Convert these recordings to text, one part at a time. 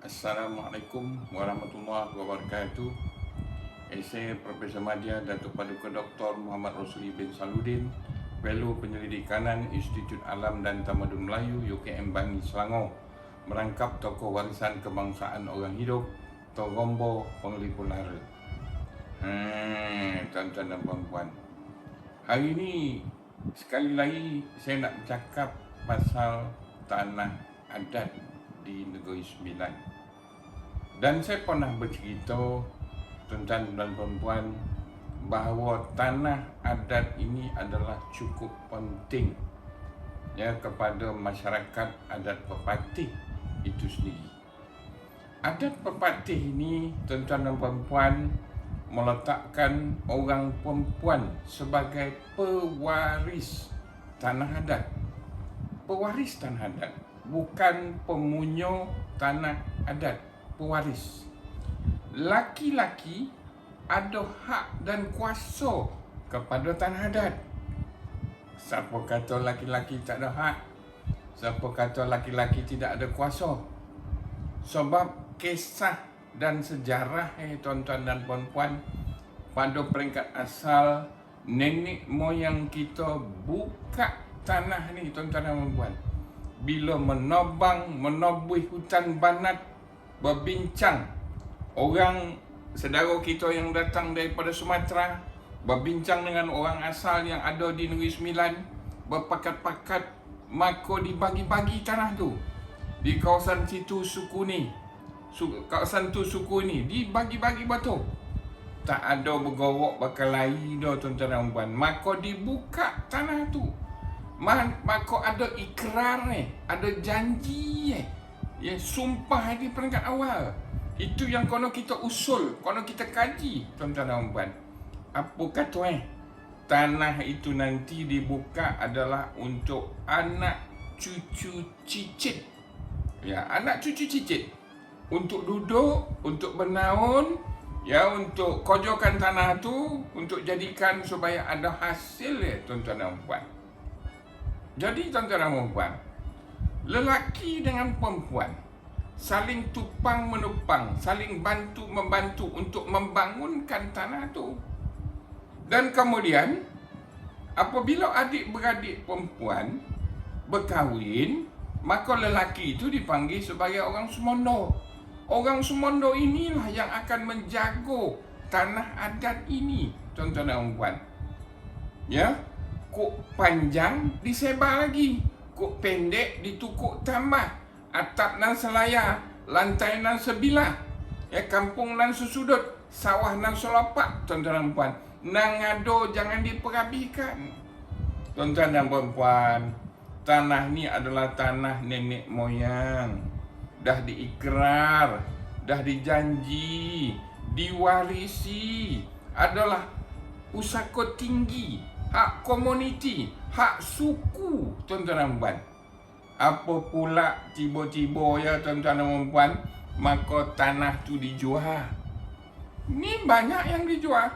Assalamualaikum warahmatullahi wabarakatuh. Saya Profesor Madya Datuk Paduka Dr. Muhammad Rosli bin Saludin, Fellow Penyelidikanan Institut Alam dan Tamadun Melayu UKM Bangi Selangor, merangkap tokoh warisan kebangsaan orang hidup Togombo Penglipur Lara. Tuan-tuan dan puan-puan, hari ini sekali lagi saya nak bercakap pasal tanah adat di Negeri Sembilan. Dan saya pernah bercerita, tuan-tuan dan puan-puan, bahawa tanah adat ini adalah cukup penting kepada masyarakat adat Pepatih itu sendiri. Adat Pepatih ini, tuan-tuan dan puan-puan, meletakkan orang perempuan sebagai pewaris tanah adat. Pewaris tanah adat, bukan pemunyo tanah adat. Pewaris. Laki-laki ada hak dan kuasa kepada tanah adat. Siapa kata laki-laki tak ada hak? Siapa kata laki-laki tidak ada kuasa? Sebab kisah dan sejarah tuan-tuan dan puan-puan, pada peringkat asal nenek moyang kita buka tanah ni, tuan-tuan dan puan-puan, bila menobui hutan Banat, berbincang orang saudara kita yang datang daripada Sumatera, berbincang dengan orang asal yang ada di Negeri Sembilan, berpakat-pakat, maka dibagi-bagi tanah tu. Di kawasan situ suku ni, kawasan tu suku ni, dibagi-bagi betul. Tak ada bergorok berkelahi dah, tuan-tuan dan puan. Maka dibuka tanah tu. Maka ada ikrar ada janji sumpah di peringkat awal. Itu yang kono kita usul, kono kita kaji, tuan-tuan dan puan. Apa kata tanah itu nanti dibuka adalah untuk anak cucu cicit. Anak cucu cicit. Untuk duduk, untuk bernaun, untuk kojokan tanah tu, untuk jadikan supaya ada hasil tuan-tuan dan puan. Jadi tuan-tuan dan puan, lelaki dengan perempuan saling tupang menupang, saling bantu membantu untuk membangunkan tanah tu. Dan kemudian apabila adik-beradik perempuan berkahwin, maka lelaki itu dipanggil sebagai orang Sumondo. Orang Sumondo inilah yang akan menjaga tanah adat ini, tuan-tuan dan puan. Kok panjang disebar lagi, kok pendek ditukuk tambah, atap nan selayar, lantai nan sebilah, kampung nan sesudut, sawah nan selapak, tuan-tuan dan puan. Nang ngado jangan diperhabiskan. Tuan-tuan dan puan, tanah ni adalah tanah nenek moyang. Dah diikrar, dah dijanji, diwarisi, adalah pusaka tinggi, hak komuniti, hak suku, tuan-tuan dan puan. Apa pula tiba-tiba tuan-tuan dan puan, maka tanah tu dijual. Ni banyak yang dijual.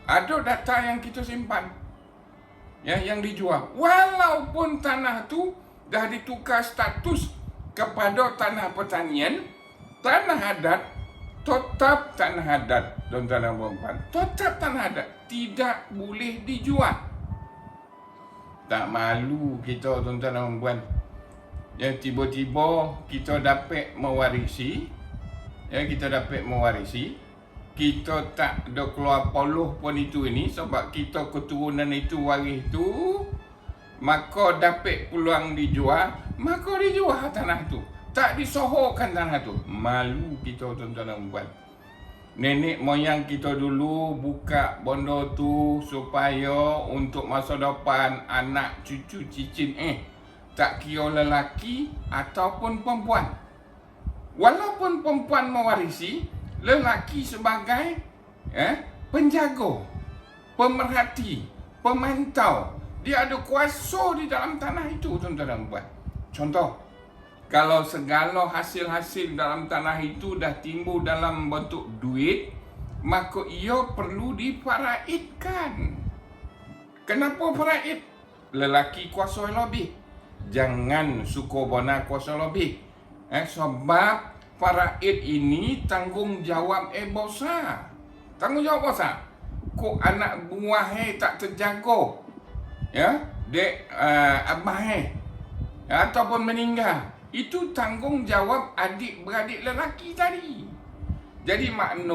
Ada data yang kita simpan, yang dijual. Walaupun tanah tu dah ditukar status kepada tanah pertanian, tanah adat tetap tanah adat, tuan-tuan dan puan. Tetap tanah adat, tidak boleh dijual. Tak malu kita, tuan-tuan dan puan, tiba-tiba kita dapat mewarisi, kita tak ada keluar poluh pun itu ini, sebab kita keturunan itu waris tu, maka dapat peluang dijual, maka dijual tanah tu, tak disohorkan tanah tu. Malu kita, tuan-tuan dan puan. Nenek moyang kita dulu buka benda tu supaya untuk masa depan anak cucu cicit tak kira lelaki ataupun perempuan. Walaupun perempuan mewarisi, lelaki sebagai penjaga, pemerhati, pemantau. Dia ada kuasa di dalam tanah itu, tuan-tuan dan puan. Contoh, kalau segala hasil-hasil dalam tanah itu dah timbul dalam bentuk duit, maka ia perlu difaraidkan. Kenapa faraid? Lelaki kuasa lebih. Jangan suku bona kuasa lebih. Sebab faraid ini tanggungjawab besar. Tanggungjawab besar. Kok anak buah tak terjaga, ya, dek abah ataupun meninggal, itu tanggungjawab adik-beradik lelaki tadi. Jadi makna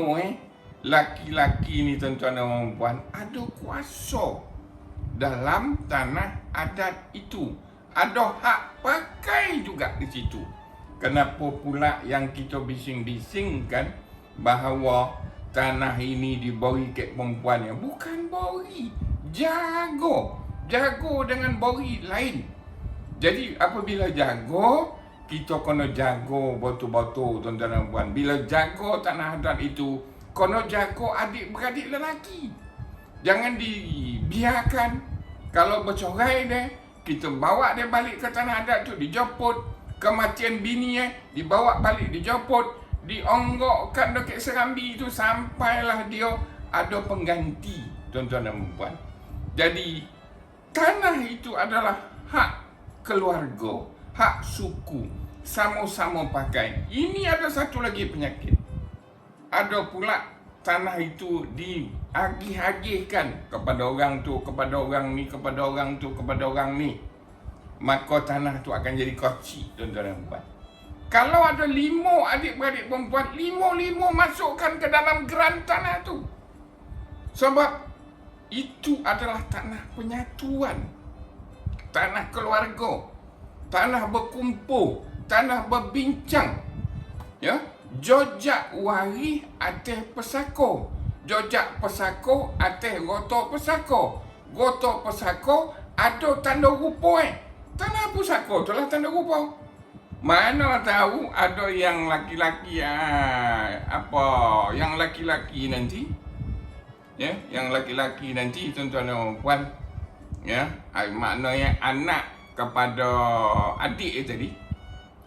laki-laki ni tuan-tuan dan puan ada kuasa dalam tanah adat itu. Ada hak pakai juga di situ. Kenapa pula yang kita bising-bisingkan bahawa tanah ini diberi ke perempuannya? Bukan beri, jaga. Jaga dengan beri lain. Jadi apabila jaga, kita kena jaga betul-betul tuan-tuan dan puan. Bila jaga tanah adat itu, kena jaga adik-beradik lelaki. Jangan dibiarkan. Kalau bercerai dia, kita bawa dia balik ke tanah adat tu, dijemput. Kematian bini dibawa balik, dijemput, dionggokkan dekat serambi itu sampailah dia ada pengganti, tuan-tuan dan puan. Jadi tanah itu adalah hak keluarga, hak suku, sama-sama pakai. Ini ada satu lagi penyakit. Ada pula tanah itu diagih-agihkan kepada orang tu, kepada orang ni, kepada orang tu, kepada orang ni. Maka tanah tu akan jadi kocik, tuan-tuan dan puan. Kalau ada 5 adik-beradik perempuan, 5 masukkan ke dalam geran tanah tu. Sebab itu adalah tanah penyatuan, tanah keluarga, tanah berkumpul, tanah berbincang. Ya, jojak wari atas pesako, jojak pesako atas goto pesako, goto pesako ada tanda rupa. Tanah pusaka tu lah tanda rupa. Mana tahu ada yang laki-laki yang laki-laki nanti, ya, yang laki-laki nanti tuan-tuan dan puan, ya, maknanya anak kepada adik tadi,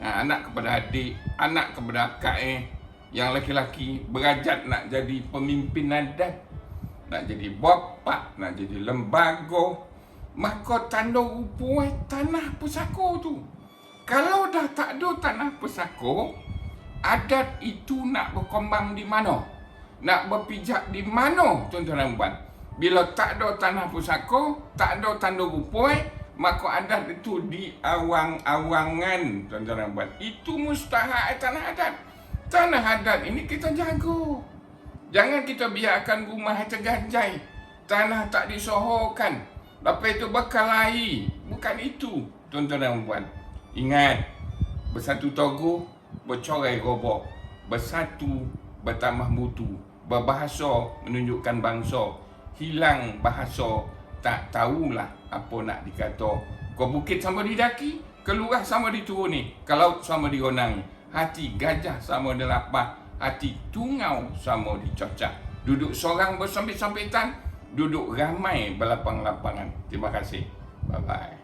anak kepada adik, anak kepada akak yang laki-laki berajat nak jadi pemimpin adat, nak jadi bapa, nak jadi lembaga, maka tanda rupa tanah pusaka tu. Kalau dah tak ada tanah pusaka, adat itu nak berkembang di mana? Nak berpijak di mana, tuan-tuan dan puan? Bila tak ada tanah pusaka, tak ada tanda rupa, maka adat itu diawang-awangan, tuan-tuan dan puan. Itu mustahak tanah adat. Tanah adat ini kita jaga. Jangan kita biarkan rumah terganjai, tanah tak disohorkan, lepas itu berkelahi. Bukan itu, tuan-tuan dan puan. Ingat, bersatu togo, bercorai robok. Bersatu, bertambah mutu. Berbahasa, menunjukkan bangsa. Hilang bahasa, tak tahulah apa nak dikata. Kau bukit sama didaki, keluar sama dituruni, kalau sama dironangi. Hati gajah sama dilapah, hati tungau sama dicocak. Duduk seorang bersambit-sambitan, duduk ramai berlapang-lapangan. Terima kasih. Bye-bye.